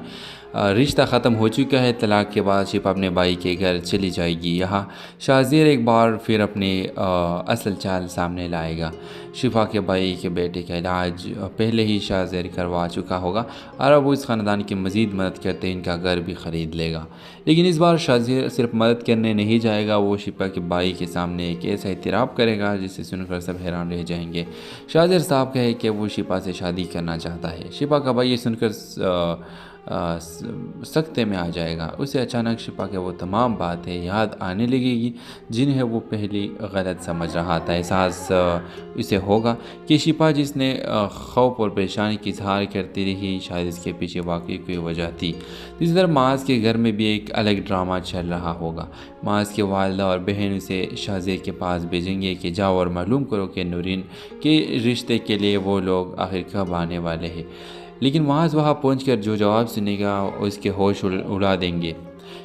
رشتہ ختم ہو چکا ہے۔ طلاق کے بعد شفا اپنے بھائی کے گھر چلی جائے گی۔ یہاں شازر ایک بار پھر اپنی اصل چال سامنے لائے گا۔ شفا کے بھائی کے بیٹے کا علاج پہلے ہی شازر کروا چکا ہوگا اور اب وہ اس خاندان کی مزید مدد کرتے ان کا گھر بھی خرید لے گا۔ لیکن اس بار شازر صرف مدد کرنے نہیں جائے گا، وہ شفا کے بھائی کے سامنے ایک ایسا اعتراف کرے گا جسے سن کر سب حیران رہ جائیں گے۔ شازر صاحب کہے کہ وہ شفا سے شادی کرنا چاہتا ہے۔ شفا کا بھائی یہ سن کر सख्ते में आ जाएगा। उसे अचानक शिपा के वो तमाम बातें याद आने लगेगी जिन्हें वो पहले गलत समझ रहा था। एहसास इसे होगा कि शिपा जिसने खौफ और परेशानी की इजहार करती रही, शायद इसके पीछे वाकई कोई वजह थी। इसी तरह माज के घर में भी एक अलग ड्रामा चल रहा होगा। माज के वालिदा और बहन उसे शाहजेब के पास भेजेंगे कि जाओ और मालूम करो कि नूरीन के रिश्ते के लिए वो लोग आखिर कब आने वाले हैं। लेकिन माज वहाँ पहुंचकर जो जवाब सुनेगा उसके होश उड़ा देंगे।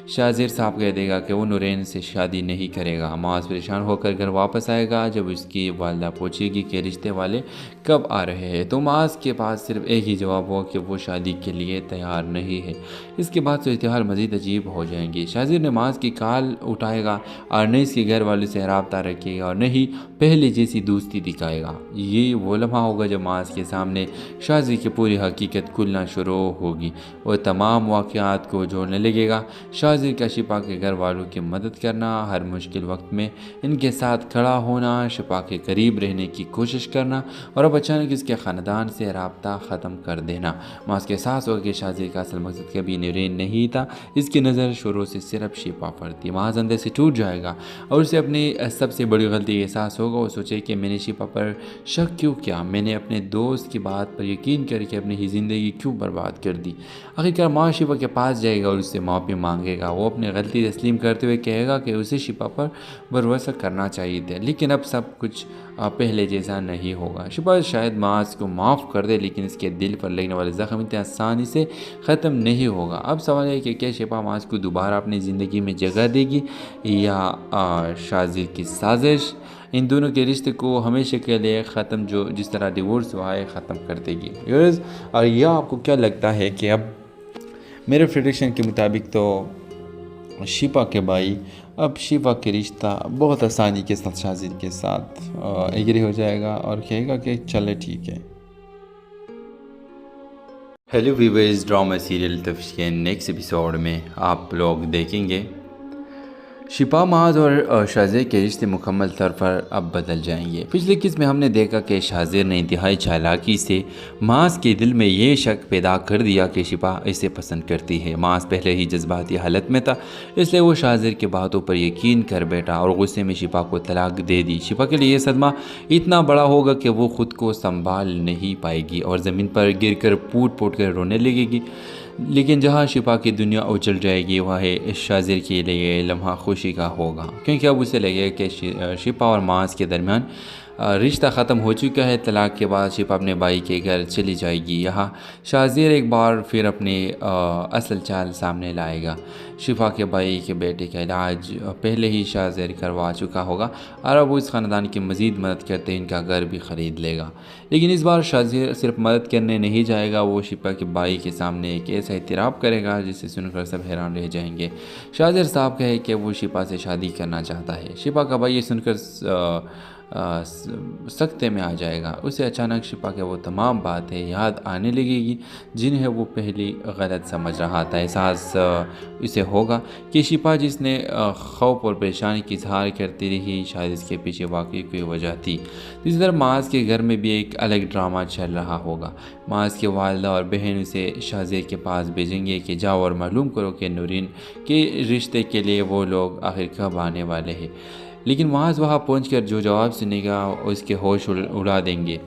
शाहजेब साहब कह देगा कि वो नूरीन से शादी नहीं करेगा। माज परेशान होकर घर वापस आएगा। जब उसकी वालिदा पूछेगी कि रिश्ते वाले कब आ रहे हैं तो माज के पास सिर्फ एक ही जवाब हो कि वो शादी के लिए तैयार नहीं है। इसके बाद सूरत हाल मज़ीद अजीब हो जाएंगी। शाहजेब ने माज की कॉल उठाएगा और न इसके घर वालों से रब्ता रखेगा और न ही पहले जैसी दोस्ती दिखाएगा। ये वो लम्हा होगा जब माज के सामने शाहजेब की पूरी हकीकत खुलना शुरू होगी। वह तमाम वाक़यात को जोड़ने लगेगा। शाहजेब का शिपा के घर वालों की मदद करना, हर मुश्किल वक्त में इनके साथ खड़ा होना, शिपा के करीब रहने की कोशिश करना और अब अचानक इसके ख़ानदान से रब्ता ख़त्म कर देना। माज के एहसास होगा कि शाहजेब का असल मकसद कभी नूरीन नहीं था। इसकी नज़र शुरू से सिर्फ शिपा पर थी। माज अंदर से टूट जाएगा और उसे अपनी सबसे बड़ी गलती का एहसास होगा। वो सोचे कि मैंने शिपा पर शक क्यों किया, मैंने अपने दोस्त की बात पर यकीन करके अपनी ही ज़िंदगी क्यों बर्बाद कर दी। आखिरकार माज शिपा के पास जाएगा और उससे माफ़ी मांगेगा। वो अपनी गलती तस्लीम करते हुए कहेगा कि उसे शिपा पर भरोसा करना चाहिए था, लेकिन अब सब कुछ पहले जैसा नहीं होगा। शिपा शायद माज को माफ़ कर दे, लेकिन इसके दिल पर लगने वाले ज़ख्म इतनी आसानी से ख़त्म नहीं होगा। अब सवाल है कि क्या शिपा माज को दोबारा अपनी ज़िंदगी में जगह देगी या शाहजेब की साजिश इन दोनों के रिश्ते को हमेशा के लिए ख़त्म, जो जिस तरह डिवोर्स हुआ है, ख़त्म कर देगी। और यह आपको क्या लगता है कि अब मेरे प्रेडिक्शन के मुताबिक तो शिपा के भाई अब शिपा के रिश्ता बहुत आसानी के साथ शाहजेब के साथ एग्री हो जाएगा और कहेगा कि चले ठीक है। हेलो व्यूअर्स, ड्रामा सीरियल तफ्श के नेक्स्ट एपिसोड में आप लोग देखेंगे शिपा माज और शाहजेब के रिश्ते मुकम्मल तौर पर अब बदल जाएंगे। पिछले किस में हमने देखा कि शाहजेब ने इंतहाई चालाकी से माज के दिल में ये शक पैदा कर दिया कि शिपा इसे पसंद करती है। माज पहले ही जज्बाती हालत में था, इसलिए वो शाहजेब की बातों पर यकीन कर बैठा और गुस्से में शिपा को तलाक दे दी। शिपा के लिए ये सदमा इतना बड़ा होगा कि वो ख़ुद को संभाल नहीं पाएगी और ज़मीन पर गिर कर फूट फूट कर रोने लगेगी। लेकिन जहाँ शिपा की दुनिया उजल जाएगी वह शाहजेब के लिए लम्हा खुशी का होगा, क्योंकि अब उसे लगेगा कि शिपा और माज के दरमियान रिश्ता ख़त्म हो चुका है। तलाक के बाद शिपा अपने भाई के घर चली जाएगी। यहाँ शाहजेब एक बार फिर अपनी असल चाल सामने लाएगा। शिपा के भाई के बेटे का इलाज पहले ही शाहजेब करवा चुका होगा और अब वो इस ख़ानदान की मज़ीद मदद करते इनका घर भी ख़रीद लेगा। लेकिन इस बार शाहजेब सिर्फ मदद करने नहीं जाएगा, वो शिपा के भाई के सामने एक ऐसा इतराफ़ करेगा जिसे सुनकर सब हैरान रह जाएंगे। शाहजेब साहब कहे कि वो शिपा से शादी करना चाहता है। शिपा का भाई ये सुनकर सख्ते में आ जाएगा। उसे अचानक शिपा के वो तमाम बातें याद आने लगेगी जिन्हें वो पहले गलत समझ रहा था। एहसास इसे होगा कि शिपा जिसने खौफ और परेशानी की इजहार करती रही, शायद इसके पीछे वाकई कोई वजह थी। इसी तरह माज के घर में भी एक अलग ड्रामा चल रहा होगा। माज के वालिदा और बहन उसे शाहजेब के पास भेजेंगे कि जाओ और मालूम करो कि नूरीन के रिश्ते के लिए वो लोग आखिर कब आने वाले हैं। लेकिन माज वहाँ पहुंचकर जो जवाब सुनेगा उसके होश उड़ा देंगे।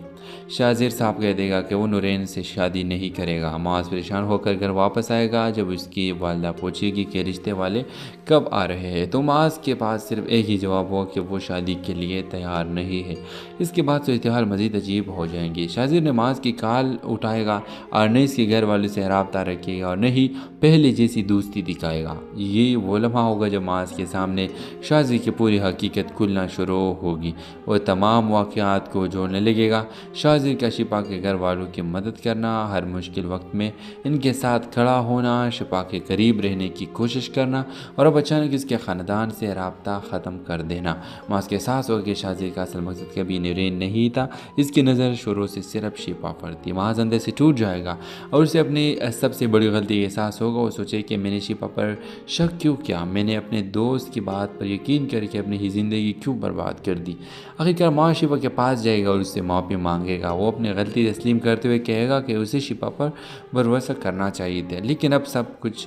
शाहजेब साहब कह देगा कि वो नूरीन से शादी नहीं करेगा। माज परेशान होकर घर वापस आएगा। जब उसकी वालिदा पूछेगी कि रिश्ते वाले कब आ रहे हैं तो माज के पास सिर्फ एक ही जवाब हो कि वो शादी के लिए तैयार नहीं है। इसके बाद सूरत हाल मज़ीद अजीब हो जाएंगी। शाहजेब ने माज की कॉल उठाएगा और न इसके घर वालों से रब्ता रखेगा और न ही पहले जैसी दोस्ती दिखाएगा। ये वो लम्हा होगा जब माज के सामने शाहजेब की पूरी हकीकत खुलना शुरू होगी। वह तमाम वाक़यात को जोड़ने लगेगा। शाहजेब का शिपा के घर वालों की मदद करना, हर मुश्किल वक्त में इनके साथ खड़ा होना, शिपा के करीब रहने की कोशिश करना और अब अचानक इसके ख़ानदान से रब्ता ख़त्म कर देना। माज के एहसास होगा कि शाहजेब का असल मकसद कभी नूरीन नहीं था। इसकी नज़र शुरू से सिर्फ शिपा पर थी। माज अंदर से टूट जाएगा और उसे अपनी सबसे बड़ी गलती का एहसास होगा। वो सोचे कि मैंने शिपा पर शक क्यों किया, मैंने अपने दोस्त की बात पर यकीन करके अपनी ही ज़िंदगी क्यों बर्बाद कर दी। आखिरकार माँ शिपा के पास जाएगा और उससे माफ़ी मांगेगा। مانگے گا. وہ اپنی غلطی تسلیم کرتے ہوئے کہے گا کہ اسے شفا پر بھروسہ کرنا چاہیے تھا، لیکن اب سب کچھ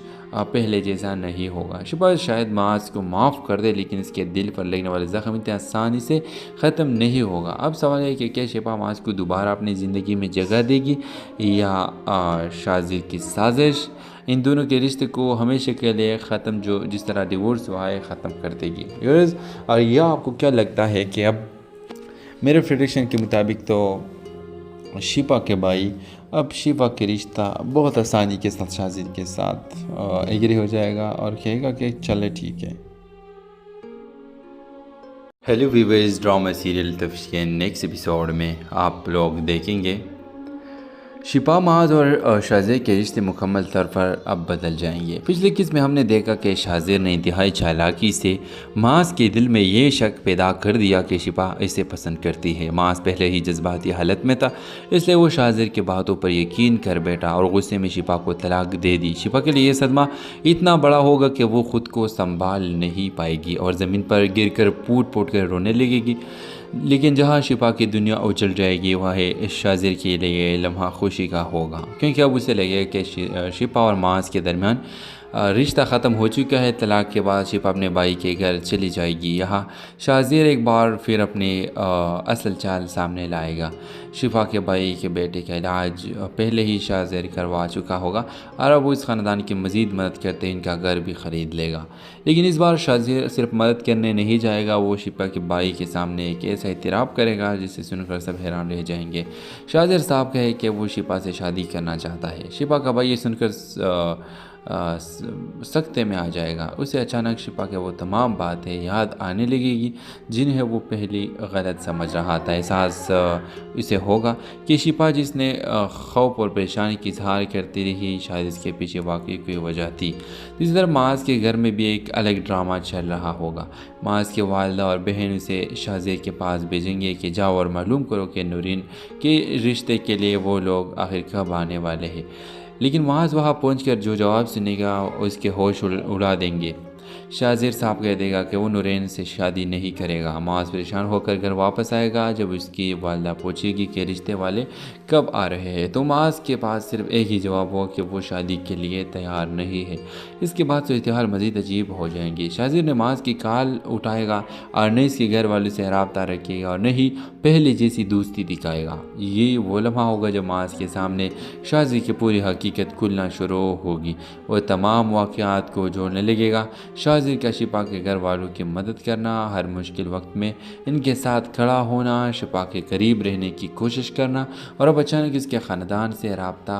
پہلے جیسا نہیں ہوگا. شفا شاید معاذ کو معاف کر دے، لیکن اس کے دل پر لگنے والے زخم اتنے آسانی سے ختم نہیں ہوگا. اب سوال ہے کہ کیا شفا معاذ کو دوبارہ اپنی زندگی میں جگہ دے گی یا شازر کی سازش ان دونوں کے رشتے کو ہمیشہ کے لیے ختم، جو جس طرح ڈیورس ہوا ہے، ختم کر دے گی. اور یہ آپ کو کیا لگتا ہے کہ اب میرے پریڈکشن کے مطابق تو شفا کے بھائی اب شفا کے رشتہ بہت آسانی کے ساتھ شازر کے ساتھ ایگری ہو جائے گا اور کہے گا کہ چلے ٹھیک ہے. ہیلو ویورز، ڈرامہ سیریل تفتیش کے نیکسٹ ایپیسوڈ میں آپ لوگ دیکھیں گے شفا معاذ اور شازر کے رشتے مکمل طور پر اب بدل جائیں گے. پچھلی قسط میں ہم نے دیکھا کہ شازر نے انتہائی چالاکی سے معاذ کے دل میں یہ شک پیدا کر دیا کہ شفا اسے پسند کرتی ہے. معاذ پہلے ہی جذباتی حالت میں تھا، اس لیے وہ شازر کے باتوں پر یقین کر بیٹھا اور غصے میں شفا کو طلاق دے دی. شفا کے لیے یہ صدمہ اتنا بڑا ہوگا کہ وہ خود کو سنبھال نہیں پائے گی اور زمین پر گر کر پوٹ پوٹ کر رونے لگے گی. لیکن جہاں شفا کی دنیا اچل جائے گی، وہ ہے شازر کے لیے لمحہ خوشی کا ہوگا، کیونکہ اب اسے لگے کہ شفا اور معاذ کے درمیان رشتہ ختم ہو چکا ہے. طلاق کے بعد شفا اپنے بھائی کے گھر چلی جائے گی. یہاں شازر ایک بار پھر اپنی اصل چال سامنے لائے گا. شفا کے بھائی کے بیٹے کا علاج پہلے ہی شازر کروا چکا ہوگا اور اب وہ اس خاندان کی مزید مدد کرتے ان کا گھر بھی خرید لے گا. لیکن اس بار شازر صرف مدد کرنے نہیں جائے گا، وہ شفا کے بھائی کے سامنے ایک ایسا اعتراف کرے گا جسے سن کر سب حیران رہ جائیں گے. شازر صاحب کہے کہ وہ شفا سے شادی کرنا چاہتا ہے. شفا کا بھائی یہ سن کر سکتے میں آ جائے گا. اسے اچانک شفا کے وہ تمام باتیں یاد آنے لگے گی جنہیں وہ پہلی غلط سمجھ رہا تھا. احساس اسے ہوگا کہ شفا جس نے خوف اور پریشانی کی اظہار کرتی رہی، شاید اس کے پیچھے واقعی کوئی وجہ تھی. اسی طرح معاذ کے گھر میں بھی ایک الگ ڈرامہ چل رہا ہوگا. معاذ کے والدہ اور بہن اسے شازر کے پاس بھیجیں گے کہ جاؤ اور معلوم کرو کہ نورین کے رشتے کے لیے وہ لوگ آخر کب آنے والے ہیں. لیکن معاذ وہاں پہنچ کر جو جواب سنے گا اس کے ہوش اڑا دیں گے. شازر صاحب کہہ دے گا کہ وہ نورین سے شادی نہیں کرے گا. معاذ پریشان ہو کر گھر واپس آئے گا. جب اس کی والدہ پوچھے گی کہ رشتے والے کب آ رہے ہیں تو معاذ کے پاس صرف ایک ہی جواب ہو کہ وہ شادی کے لیے تیار نہیں ہے. اس کے بعد صورتحال مزید عجیب ہو جائیں گی. شازر نے معاذ کی کال اٹھائے گا اور نہ اس کے گھر والوں سے رابطہ رکھے گا اور نہ ہی پہلے جیسی دوستی دکھائے گا. یہ وہ لمحہ ہوگا جب معاذ کے سامنے شازر کی پوری حقیقت کھلنا شروع ہوگی. وہ تمام واقعات کو جوڑنے لگے گا. شازر کا شفا کے گھر والوں کی مدد کرنا، ہر مشکل وقت میں ان کے ساتھ کھڑا ہونا، شفا کے قریب رہنے کی کوشش کرنا اور اب اچانک اس کے خاندان سے رابطہ